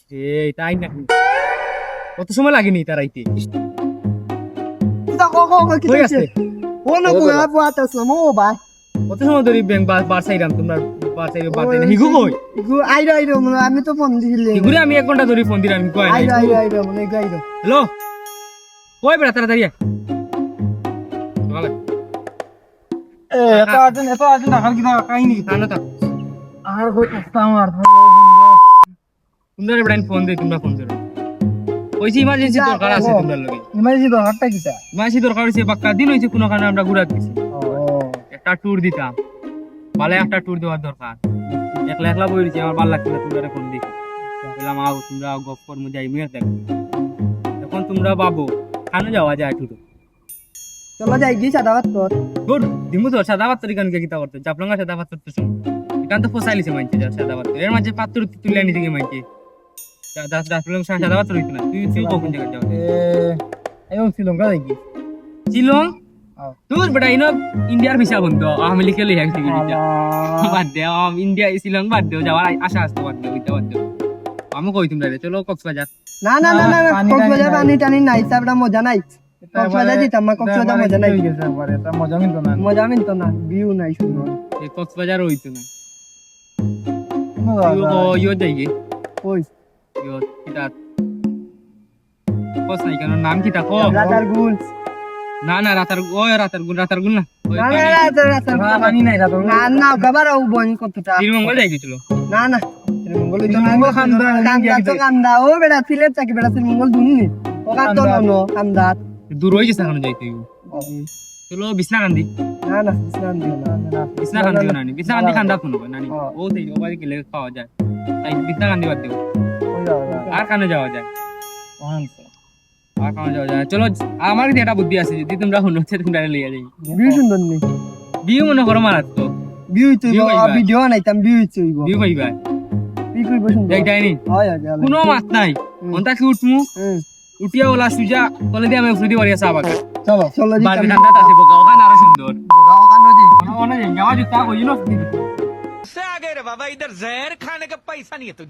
তাই নাকি? কত সময় লাগেনি তার আইতে? কই আছে? কত সময় ধরে ব্যাংক বার সাইরাম তোমরা বার সাইরে বার দেন হিগু কই? আমি তো ফোন দিছিলে হিগুরে আমি 1 ঘন্টা ধরে ফোন দিলাম কই নাই। হ্যালো কই বেটা তাড়াতাড়ি আয়। সকালে এত আর্জেন্ট রাখার কি কাহিনী খানো তা আর কই কষ্ট আমার তোমরা বেটা ফোন দে তোমরা ফোন করো। কইছি ইমার্জেন্সি দরকার আছে তোমরা লগে। ইমার্জেন্সি দরকারটা কিসা ইমার্জেন্সি দরকার হইছে বাক্কা দিন হইছে কোনো কারণে আমরা ঘুরা গেছি। একটা ট্যুর দিতাম। ভালো একটা ট্যুর দেওয়ার দরকার। একলা একলা বইছি আমার ভালো লাগছে না তোমরা ফোন দিছি। বললাম আও তোমরা গপ কর মধ্যে আইমিয়া দেখো। এখন তোমরা বাবু খানো যাওয়া যায় ট্যুর। চলো যাই গি সাদাবাত তোর গুড দিমু তো সাদাবাত তরিকান কে কিতা করতে জাপলঙ্গা সাদাবাত করতে শুন। এখান তো ফসাইলিছে মাইছে যা সাদাবাত এর মাঝে পাত্র তুলে নিতে গিয়ে মাইছে। দাস জাপলঙ্গা সাদাবাত রইতো না তুই কোন জায়গা যাও? আইও শ্রীলঙ্কা যাই গি শিলং তুই বেটা ইনো ইন্ডিয়ার ভিসা বন্ধ আওয়ামী লীগের লিয়ে গেছে ভিসা বাদ দে ইন্ডিয়া শিলং বাদ দে যাওয়ার আশা আসতো বাদ দে ওইটা বাদ দে আমি কই তোমরা চলো কক্সবাজার না না না না কক্সবাজার পানি টানি নাই সাবটা মজা নাই কক্সবাজার দিতাম না কক্সবাজার মজা নাই এটা মজা মিলতো না ভিউ নাই সুন্দর এই কক্সবাজার হইতো না ইয়ো যাইগে ওই ইয়ো কিটা কস নাই কেন নাম কিটা কো রাতার গুলস না না রাতার গুণ না ওই না না রাতার পানি নাই রাতার না না গাবার ও বন কতটা শ্রীমঙ্গল যাই গেছিল না না শ্রীমঙ্গল তো কান্দা ও বেটা সিলেট থাকি বেটা শ্রীমঙ্গল দুনি ও কান্দা নো কান্দা দূর হয়ে গেছে এখন যাইতে চলো বিছনাকান্দি না না ইসলাম দিও না বিছনাকান্দি নানি বিছনাকান্দি খান্দা কোন নানি ও দেই ও বাড়ি গেলে খাওয়া যায় তাই বিছনাকান্দি বাদ দিও আর কানে যাওয়া যায় আর কানে যাওয়া যায় চলো আমার কি একটা বুদ্ধি আছে যদি তোমরা শুনো তোমরা লিয়ে যাই ভিউ সুন্দর নেই বিউ মনে করো মারাত্মক ভিউ তো ভিডিও নাইতাম ভিউ চইব বিউ পাইবা কি কইব সুন্দর দেখাই নি হয় কোনো মাত নাই অন্তা কি উঠমু উঠিয়া ওলা সুজা কলে দিয়ে আমি উঠে বাড়ি আসা বাকা চলো চলো বাড়ি ঠান্ডা আছে বগা ওখানে আরো সুন্দর ওখানে যাওয়া জুতা কইলো से आ गए रे बाबा इधर जहर खाने का पैसा नहीं है तुझे।